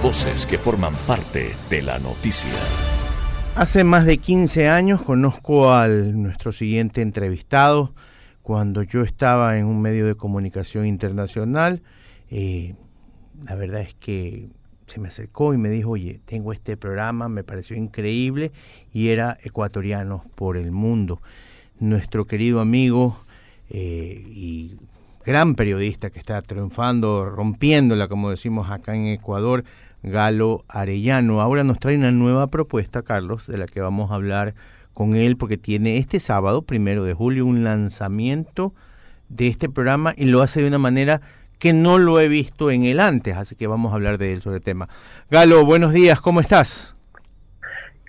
Voces que forman parte de la noticia. Hace más de 15 años conozco a nuestro siguiente entrevistado cuando yo estaba en un medio de comunicación internacional. La verdad es que se me acercó y me dijo, oye, tengo este programa, me pareció increíble, y era Ecuatorianos por el Mundo. Nuestro querido amigo y gran periodista que está triunfando, rompiéndola, como decimos acá en Ecuador, Galo Arellano. Ahora nos trae una nueva propuesta, Carlos, de la que vamos a hablar con él, porque tiene este sábado, 1 de julio, un lanzamiento de este programa y lo hace de una manera que no lo he visto en él antes, así que vamos a hablar de él sobre el tema. Galo, buenos días, ¿cómo estás?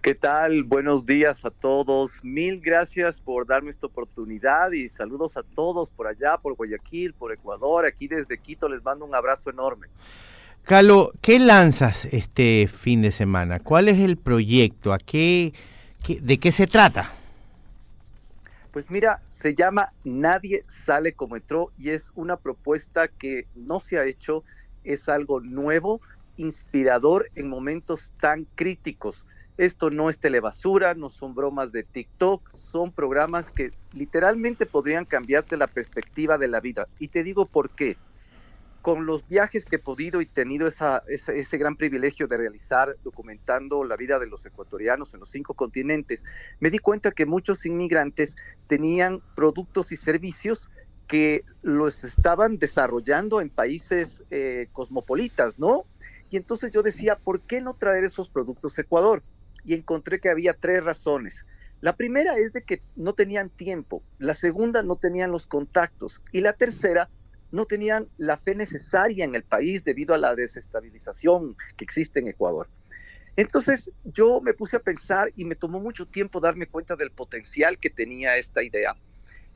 ¿Qué tal? Buenos días a todos. Mil gracias por darme esta oportunidad y saludos a todos por allá, por Guayaquil, por Ecuador. Aquí desde Quito les mando un abrazo enorme. Galo, ¿qué lanzas este fin de semana? ¿Cuál es el proyecto? ¿De qué se trata? Pues mira, se llama Nadie sale como entró y es una propuesta que no se ha hecho, es algo nuevo, inspirador en momentos tan críticos. Esto no es telebasura, no son bromas de TikTok, son programas que literalmente podrían cambiarte la perspectiva de la vida. Y te digo por qué. Con los viajes que he podido y tenido ese gran privilegio de realizar documentando la vida de los ecuatorianos en los 5 continentes, me di cuenta que muchos inmigrantes tenían productos y servicios que los estaban desarrollando en países cosmopolitas, ¿no? Y entonces yo decía, ¿por qué no traer esos productos a Ecuador? Y encontré que había 3 razones. La primera es de que no tenían tiempo, la segunda no tenían los contactos y la tercera no tenían la fe necesaria en el país debido a la desestabilización que existe en Ecuador. Entonces yo me puse a pensar y me tomó mucho tiempo darme cuenta del potencial que tenía esta idea.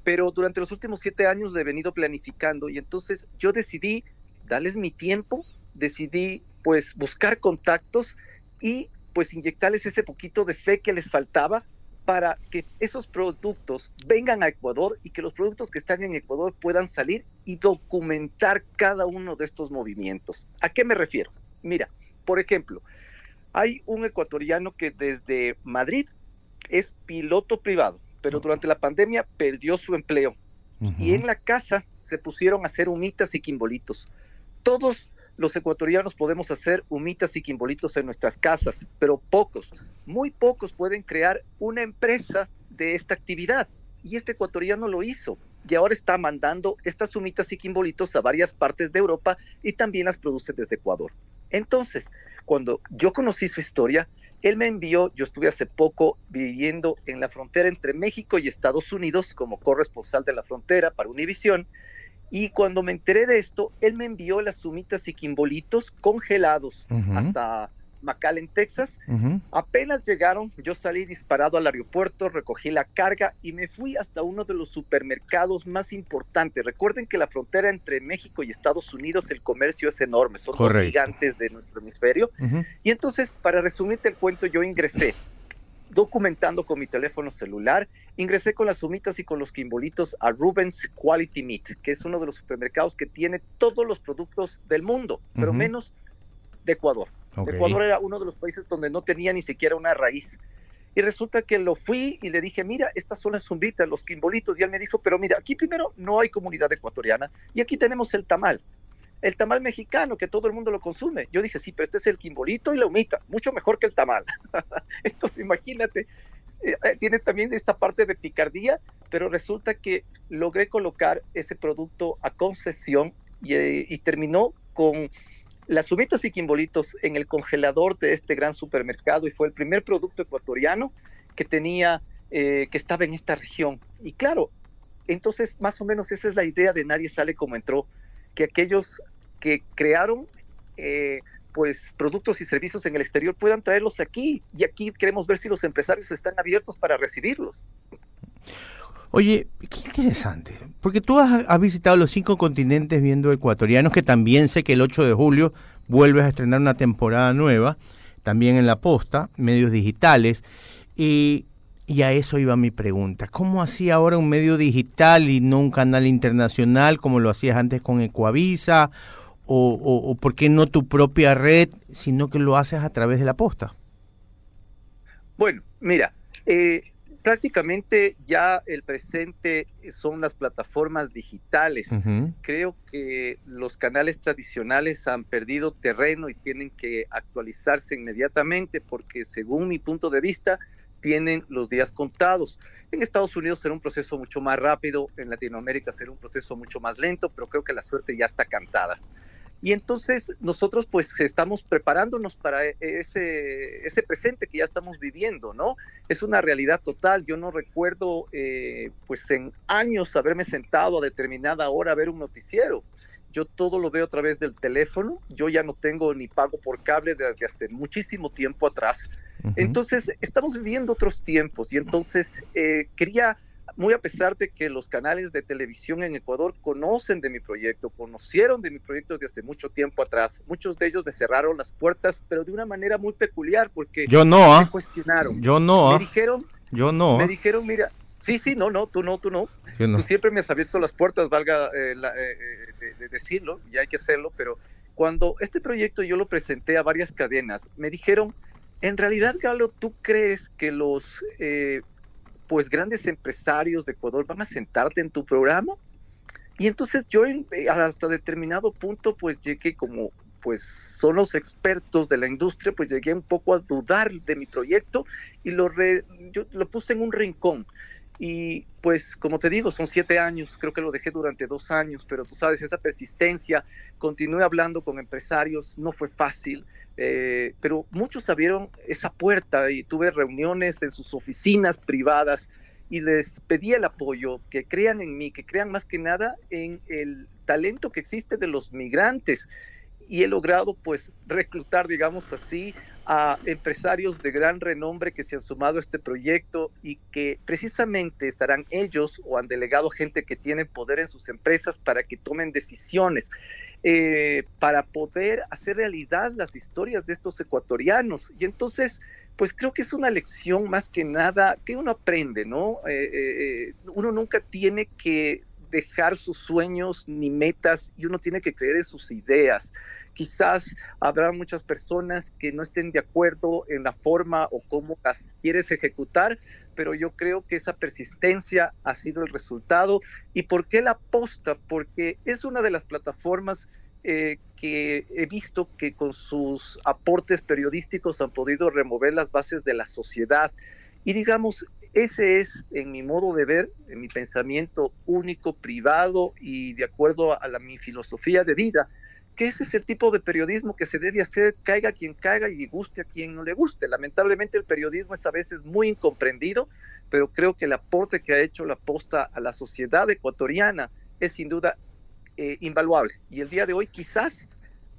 Pero durante los últimos 7 años lo he venido planificando y entonces yo decidí darles mi tiempo, decidí pues buscar contactos y pues inyectarles ese poquito de fe que les faltaba para que esos productos vengan a Ecuador y que los productos que están en Ecuador puedan salir y documentar cada uno de estos movimientos. ¿A qué me refiero? Mira, por ejemplo, hay un ecuatoriano que desde Madrid es piloto privado, pero durante la pandemia perdió su empleo. Y en la casa se pusieron a hacer humitas y quimbolitos. Todos los ecuatorianos podemos hacer humitas y quimbolitos en nuestras casas, pero pocos, muy pocos pueden crear una empresa de esta actividad. Y este ecuatoriano lo hizo y ahora está mandando estas humitas y quimbolitos a varias partes de Europa y también las produce desde Ecuador. Entonces, cuando yo conocí su historia, él me envió, yo estuve hace poco viviendo en la frontera entre México y Estados Unidos como corresponsal de la frontera para Univisión. Y cuando me enteré de esto, él me envió las humitas y quimbolitos congelados hasta McAllen, Texas. Apenas llegaron, yo salí disparado al aeropuerto, recogí la carga y me fui hasta uno de los supermercados más importantes. Recuerden que la frontera entre México y Estados Unidos, el comercio es enorme, son dos gigantes de nuestro hemisferio. Y entonces, para resumirte el cuento, yo ingresé documentando con mi teléfono celular, ingresé con las humitas y con los quimbolitos a Rubens Quality Meat, que es uno de los supermercados que tiene todos los productos del mundo, pero menos de Ecuador. Ecuador era uno de los países donde no tenía ni siquiera una raíz. Y resulta que lo fui y le dije, mira, estas son las humitas, los quimbolitos, y él me dijo, pero mira, aquí primero no hay comunidad ecuatoriana, y aquí tenemos el tamal mexicano, que todo el mundo lo consume. Yo dije, sí, pero este es el quimbolito y la humita, mucho mejor que el tamal. Entonces, imagínate, tiene también esta parte de picardía, pero resulta que logré colocar ese producto a concesión y terminó con las humitas y quimbolitos en el congelador de este gran supermercado y fue el primer producto ecuatoriano que tenía, que estaba en esta región. Y claro, entonces más o menos esa es la idea de Nadie sale como entró, que aquellos que crearon pues productos y servicios en el exterior puedan traerlos aquí, y aquí queremos ver si los empresarios están abiertos para recibirlos. Oye, qué interesante, porque tú has visitado los 5 continentes viendo ecuatorianos, que también sé que el 8 de julio vuelves a estrenar una temporada nueva, también en La Posta, medios digitales, y a eso iba mi pregunta. ¿Cómo hacía ahora un medio digital y no un canal internacional como lo hacías antes con Ecuavisa? o por qué no tu propia red, sino que lo haces a través de la posta? Bueno, mira, prácticamente ya el presente son las plataformas digitales. Uh-huh. Creo que los canales tradicionales han perdido terreno y tienen que actualizarse inmediatamente porque, según mi punto de vista, tienen los días contados. En Estados Unidos será un proceso mucho más rápido, en Latinoamérica será un proceso mucho más lento, pero creo que la suerte ya está cantada. Y entonces nosotros pues estamos preparándonos para ese presente que ya estamos viviendo, ¿no? Es una realidad total. Yo no recuerdo pues en años haberme sentado a determinada hora a ver un noticiero. Yo todo lo veo a través del teléfono. Yo ya no tengo ni pago por cable desde hace muchísimo tiempo atrás. Uh-huh. Entonces estamos viviendo otros tiempos y entonces quería, muy a pesar de que los canales de televisión en Ecuador conocieron de mi proyecto desde hace mucho tiempo atrás. Muchos de ellos me cerraron las puertas, pero de una manera muy peculiar, porque me cuestionaron. Me dijeron, mira, sí, tú no. Tú siempre me has abierto las puertas, valga de decirlo, y hay que hacerlo, pero cuando este proyecto yo lo presenté a varias cadenas, me dijeron, en realidad, Galo, ¿tú crees que los pues grandes empresarios de Ecuador van a sentarte en tu programa? Y entonces yo hasta determinado punto pues llegué, como pues son los expertos de la industria, pues llegué un poco a dudar de mi proyecto y yo lo puse en un rincón. Y pues como te digo, son 7 años, creo que lo dejé durante 2 años, pero tú sabes, esa persistencia, continué hablando con empresarios, no fue fácil, pero muchos abrieron esa puerta y tuve reuniones en sus oficinas privadas y les pedí el apoyo, que crean en mí, que crean más que nada en el talento que existe de los migrantes. Y he logrado pues reclutar, digamos así, a empresarios de gran renombre que se han sumado a este proyecto y que precisamente estarán ellos o han delegado gente que tiene poder en sus empresas para que tomen decisiones, para poder hacer realidad las historias de estos ecuatorianos. Y entonces pues creo que es una lección más que nada que uno aprende, ¿no? Uno nunca tiene que dejar sus sueños ni metas y uno tiene que creer en sus ideas. Quizás habrá muchas personas que no estén de acuerdo en la forma o cómo las quieres ejecutar, pero yo creo que esa persistencia ha sido el resultado. ¿Y por qué la posta? Porque es una de las plataformas que he visto que con sus aportes periodísticos han podido remover las bases de la sociedad. Y digamos, ese es, en mi modo de ver, en mi pensamiento único, privado y de acuerdo a mi filosofía de vida, que ese es el tipo de periodismo que se debe hacer, caiga quien caiga y guste a quien no le guste. Lamentablemente el periodismo es a veces muy incomprendido, pero creo que el aporte que ha hecho la posta a la sociedad ecuatoriana es sin duda invaluable. Y el día de hoy quizás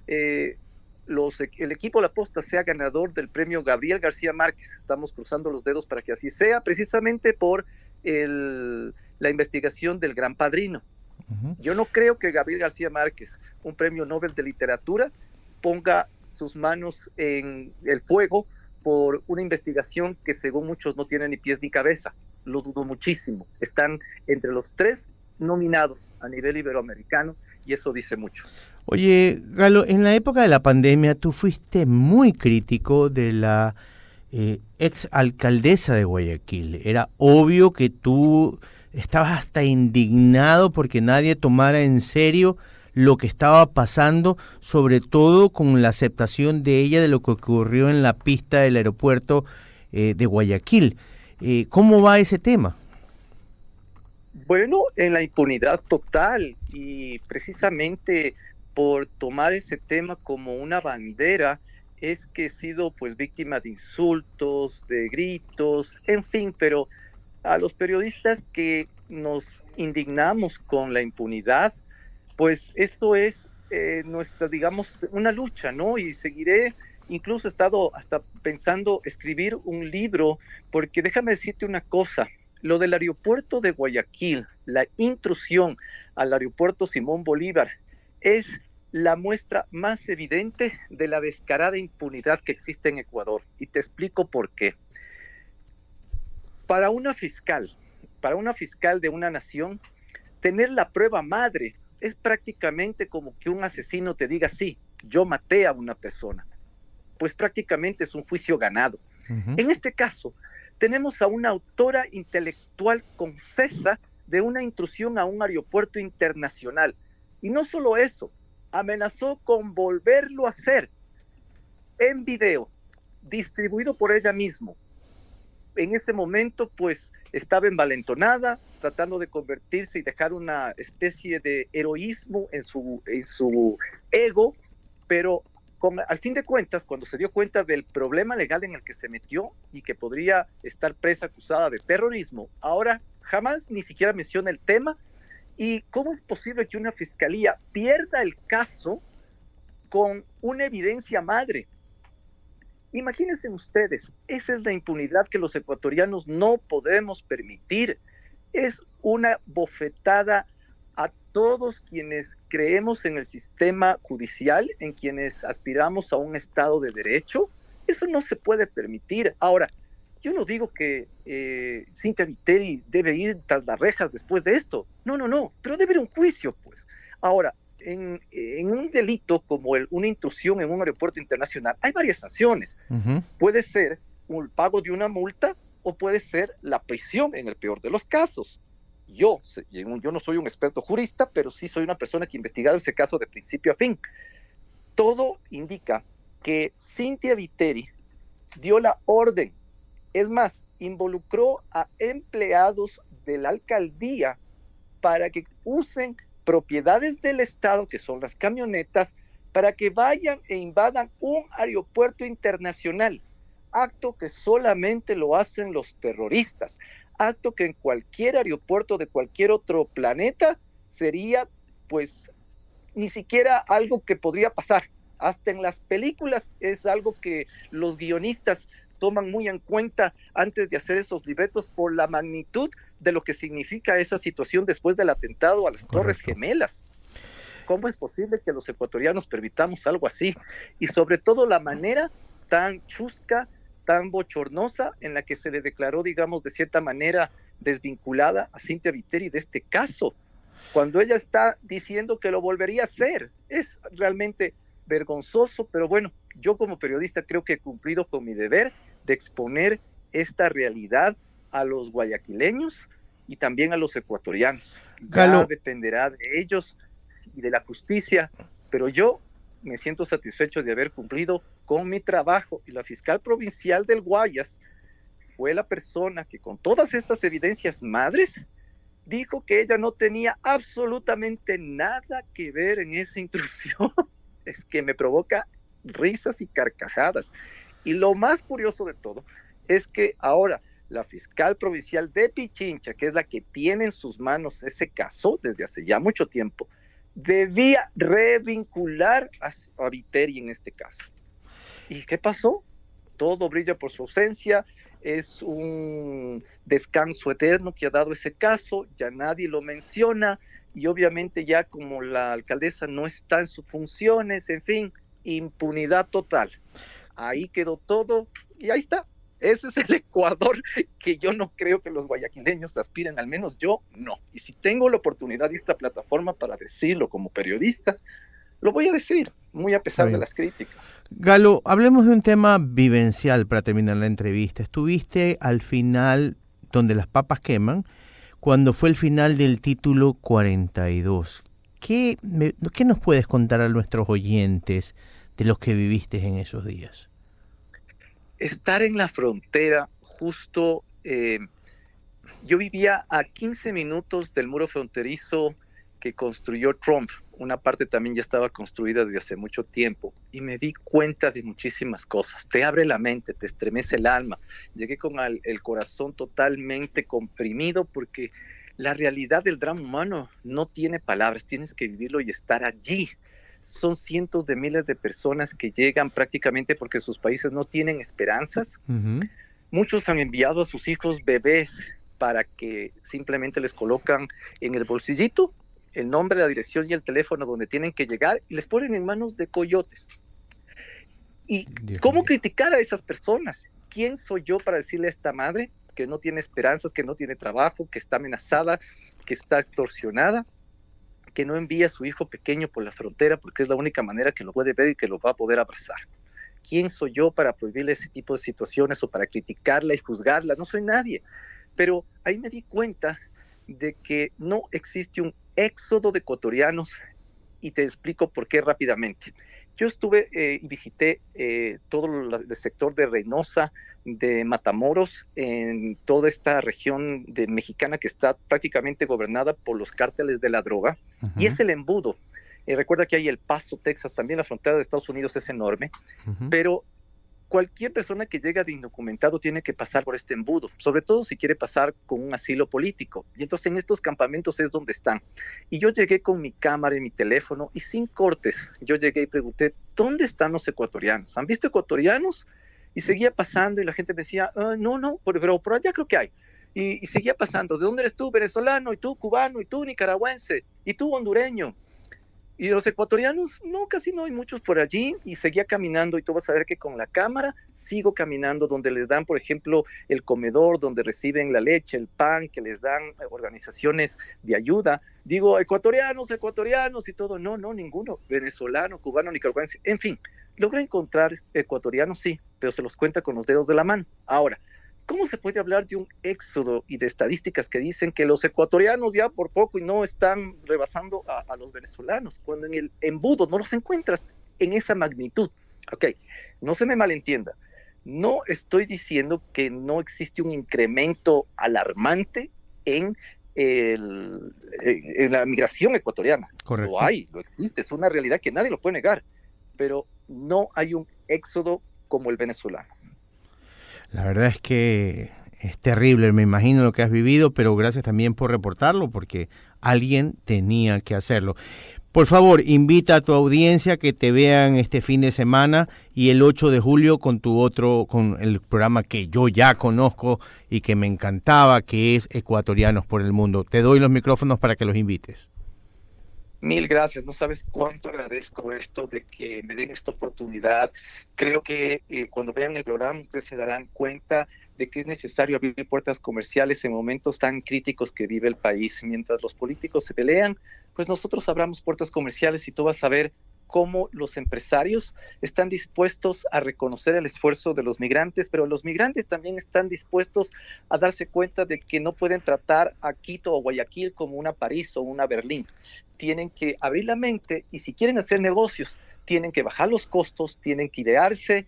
el equipo La Posta sea ganador del premio Gabriel García Márquez. Estamos cruzando los dedos para que así sea, precisamente por la investigación del Gran Padrino. Uh-huh. Yo no creo que Gabriel García Márquez, un premio Nobel de literatura, ponga sus manos en el fuego por una investigación que según muchos no tiene ni pies ni cabeza. Lo dudo muchísimo. Están entre los 3 nominados a nivel iberoamericano y eso dice mucho. Oye, Galo, en la época de la pandemia tú fuiste muy crítico de la ex alcaldesa de Guayaquil. Era obvio que tú estabas hasta indignado porque nadie tomara en serio lo que estaba pasando, sobre todo con la aceptación de ella de lo que ocurrió en la pista del aeropuerto de Guayaquil. ¿Cómo va ese tema? Bueno, en la impunidad total y precisamente por tomar ese tema como una bandera es que he sido pues víctima de insultos, de gritos, en fin, pero a los periodistas que nos indignamos con la impunidad, pues eso es nuestra, digamos, una lucha, ¿no? Y seguiré, incluso he estado hasta pensando escribir un libro, porque déjame decirte una cosa, lo del aeropuerto de Guayaquil, la intrusión al aeropuerto Simón Bolívar, es la muestra más evidente de la descarada impunidad que existe en Ecuador. Y te explico por qué. Para una fiscal de una nación, tener la prueba madre es prácticamente como que un asesino te diga, sí, yo maté a una persona. Pues prácticamente es un juicio ganado. Ujú. En este caso, tenemos a una autora intelectual confesa de una intrusión a un aeropuerto internacional. Y no solo eso, amenazó con volverlo a hacer en video, distribuido por ella misma. En ese momento, pues, estaba envalentonada, tratando de convertirse y dejar una especie de heroísmo en su ego, pero al fin de cuentas, cuando se dio cuenta del problema legal en el que se metió y que podría estar presa acusada de terrorismo, ahora jamás ni siquiera menciona el tema. ¿Y cómo es posible que una fiscalía pierda el caso con una evidencia madre? Imagínense ustedes, esa es la impunidad que los ecuatorianos no podemos permitir. Es una bofetada a todos quienes creemos en el sistema judicial, en quienes aspiramos a un Estado de Derecho. Eso no se puede permitir. Ahora, yo no digo que Cynthia Viteri debe ir tras las rejas después de esto. No, pero debe haber un juicio, pues. Ahora, en un delito como una intrusión en un aeropuerto internacional, hay varias sanciones. Uh-huh. Puede ser un pago de una multa o puede ser la prisión en el peor de los casos. Yo no soy un experto jurista, pero sí soy una persona que ha investigado ese caso de principio a fin. Todo indica que Cynthia Viteri dio la orden, es más, involucró a empleados de la alcaldía para que usen propiedades del Estado, que son las camionetas, para que vayan e invadan un aeropuerto internacional, acto que solamente lo hacen los terroristas, acto que en cualquier aeropuerto de cualquier otro planeta sería, pues, ni siquiera algo que podría pasar. Hasta en las películas es algo que los guionistas toman muy en cuenta antes de hacer esos libretos por la magnitud de lo que significa esa situación después del atentado a las Torres Gemelas. ¿Cómo es posible que los ecuatorianos permitamos algo así? Y sobre todo la manera tan chusca, tan bochornosa en la que se le declaró, digamos, de cierta manera desvinculada a Cynthia Viteri de este caso, cuando ella está diciendo que lo volvería a hacer. Es realmente vergonzoso, pero bueno, yo como periodista creo que he cumplido con mi deber de exponer esta realidad a los guayaquileños y también a los ecuatorianos. Ya dependerá de ellos y de la justicia, pero yo me siento satisfecho de haber cumplido con mi trabajo, y la fiscal provincial del Guayas fue la persona que con todas estas evidencias madres dijo que ella no tenía absolutamente nada que ver en esa intrusión. Es que me provoca risas y carcajadas. Y lo más curioso de todo es que ahora la fiscal provincial de Pichincha, que es la que tiene en sus manos ese caso desde hace ya mucho tiempo, debía revincular a Viteri en este caso. ¿Y qué pasó? Todo brilla por su ausencia, es un descanso eterno que ha dado ese caso, ya nadie lo menciona, y obviamente ya como la alcaldesa no está en sus funciones, en fin, impunidad total. Ahí quedó todo y ahí está. Ese es el Ecuador que yo no creo que los guayaquileños aspiren, al menos yo no. Y si tengo la oportunidad de esta plataforma para decirlo como periodista, lo voy a decir, muy a pesar de las críticas. Galo, hablemos de un tema vivencial para terminar la entrevista. Estuviste al final donde las papas queman, cuando fue el final del título 42. ¿Qué nos puedes contar a nuestros oyentes de los que viviste en esos días? Estar en la frontera, justo, yo vivía a 15 minutos del muro fronterizo que construyó Trump. Una parte también ya estaba construida desde hace mucho tiempo, y me di cuenta de muchísimas cosas. Te abre la mente, te estremece el alma. Llegué con el corazón totalmente comprimido, porque la realidad del drama humano no tiene palabras, tienes que vivirlo y estar allí. Son cientos de miles de personas que llegan prácticamente porque sus países no tienen esperanzas. Uh-huh. Muchos han enviado a sus hijos bebés para que simplemente les colocan en el bolsillito el nombre, la dirección y el teléfono donde tienen que llegar, y les ponen en manos de coyotes. ¿Y cómo criticar a esas personas? ¿Quién soy yo para decirle a esta madre que no tiene esperanzas, que no tiene trabajo, que está amenazada, que está extorsionada? que no envía a su hijo pequeño por la frontera porque es la única manera que lo puede ver y que lo va a poder abrazar. ¿Quién soy yo para prohibirle ese tipo de situaciones o para criticarla y juzgarla? No soy nadie. Pero ahí me di cuenta de que no existe un éxodo de ecuatorianos y te explico por qué rápidamente. Yo estuve y visité todo el sector de Reynosa, de Matamoros, en toda esta región mexicana que está prácticamente gobernada por los cárteles de la droga, y es el embudo. Recuerda que hay El Paso, Texas, también la frontera de Estados Unidos es enorme, pero cualquier persona que llega de indocumentado tiene que pasar por este embudo, sobre todo si quiere pasar con un asilo político. Y entonces en estos campamentos es donde están. Y yo llegué con mi cámara y mi teléfono y sin cortes. Yo llegué y pregunté, ¿dónde están los ecuatorianos? ¿Han visto ecuatorianos? Y seguía pasando y la gente me decía, no, pero por allá creo que hay. Y seguía pasando, ¿de dónde eres tú? Venezolano, y tú cubano, y tú nicaragüense, y tú hondureño. Y los ecuatorianos, no, casi no hay muchos por allí, y seguía caminando, y tú vas a ver que con la cámara sigo caminando donde les dan, por ejemplo, el comedor, donde reciben la leche, el pan, que les dan organizaciones de ayuda. Digo, ecuatorianos, y todo, no, ninguno, venezolano, cubano, nicaragüense, en fin, logré encontrar ecuatorianos, sí, pero se los cuenta con los dedos de la mano. Ahora, ¿cómo se puede hablar de un éxodo y de estadísticas que dicen que los ecuatorianos ya por poco y no están rebasando a los venezolanos, cuando en el embudo no los encuentras en esa magnitud? Ok, no se me malentienda. No estoy diciendo que no existe un incremento alarmante en la migración ecuatoriana. Correcto. Lo hay, lo existe, es una realidad que nadie lo puede negar, pero no hay un éxodo como el venezolano. La verdad es que es terrible, me imagino lo que has vivido, pero gracias también por reportarlo, porque alguien tenía que hacerlo. Por favor, invita a tu audiencia que te vean este fin de semana y el 8 de julio con el programa que yo ya conozco y que me encantaba, que es Ecuatorianos por el Mundo. Te doy los micrófonos para que los invites. Mil gracias, no sabes cuánto agradezco esto de que me den esta oportunidad. Creo que cuando vean el programa ustedes se darán cuenta de que es necesario abrir puertas comerciales en momentos tan críticos que vive el país. Mientras los políticos se pelean, pues nosotros abramos puertas comerciales y tú vas a ver cómo los empresarios están dispuestos a reconocer el esfuerzo de los migrantes, pero los migrantes también están dispuestos a darse cuenta de que no pueden tratar a Quito o Guayaquil como una París o una Berlín. Tienen que abrir la mente y si quieren hacer negocios, tienen que bajar los costos, tienen que idearse,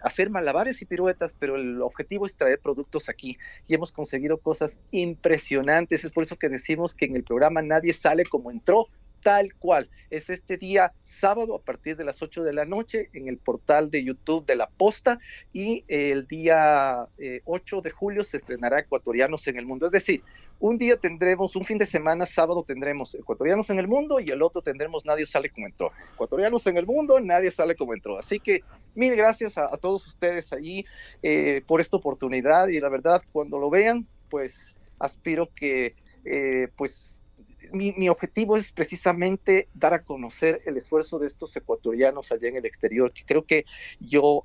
hacer malabares y piruetas, pero el objetivo es traer productos aquí y hemos conseguido cosas impresionantes. Es por eso que decimos que en el programa nadie sale como entró, tal cual. Es este día sábado a partir de las 8 de la noche en el portal de YouTube de La Posta y el día 8 de julio se estrenará Ecuatorianos en el Mundo. Es decir, un fin de semana, sábado tendremos Ecuatorianos en el Mundo y el otro tendremos Nadie sale como entró. Ecuatorianos en el Mundo, nadie sale como entró. Así que mil gracias a todos ustedes allí por esta oportunidad y la verdad cuando lo vean, pues aspiro que mi objetivo es precisamente dar a conocer el esfuerzo de estos ecuatorianos allá en el exterior, que creo que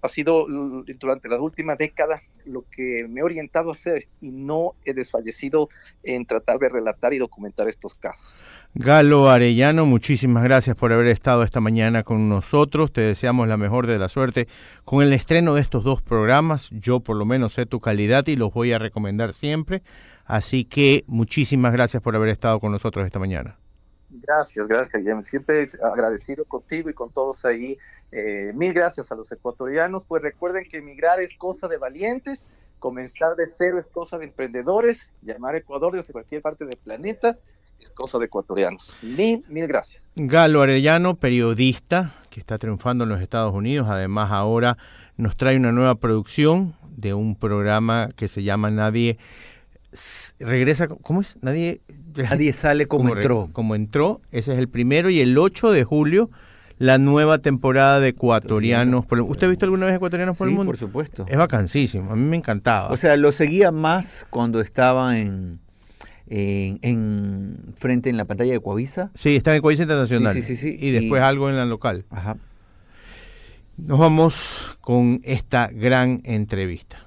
ha sido durante la última década lo que me he orientado a hacer y no he desfallecido en tratar de relatar y documentar estos casos. Galo Arellano, muchísimas gracias por haber estado esta mañana con nosotros. Te deseamos la mejor de la suerte con el estreno de estos dos programas. Yo por lo menos sé tu calidad y los voy a recomendar siempre. Así que muchísimas gracias por haber estado con nosotros esta mañana. Gracias, Guillermo. Siempre agradecido contigo y con todos ahí. Mil gracias a los ecuatorianos. Pues recuerden que emigrar es cosa de valientes, comenzar de cero es cosa de emprendedores, llamar a Ecuador desde cualquier parte del planeta es cosa de ecuatorianos. Mil gracias. Galo Arellano, periodista que está triunfando en los Estados Unidos. Además ahora nos trae una nueva producción de un programa que se llama Nadie regresa, ¿cómo es? Nadie sale como entró. Como entró, ese es el primero, y el 8 de julio la nueva temporada de Ecuatorianos por el Mundo. ¿Usted ha visto alguna vez Ecuatorianos por el Mundo? Sí, por supuesto. Es vacancísimo, a mí me encantaba. O sea, lo seguía más cuando estaba en frente en la pantalla de Coavisa. Sí, estaba en Coavisa Internacional. Sí. Y después algo en la local. Ajá. Nos vamos con esta gran entrevista.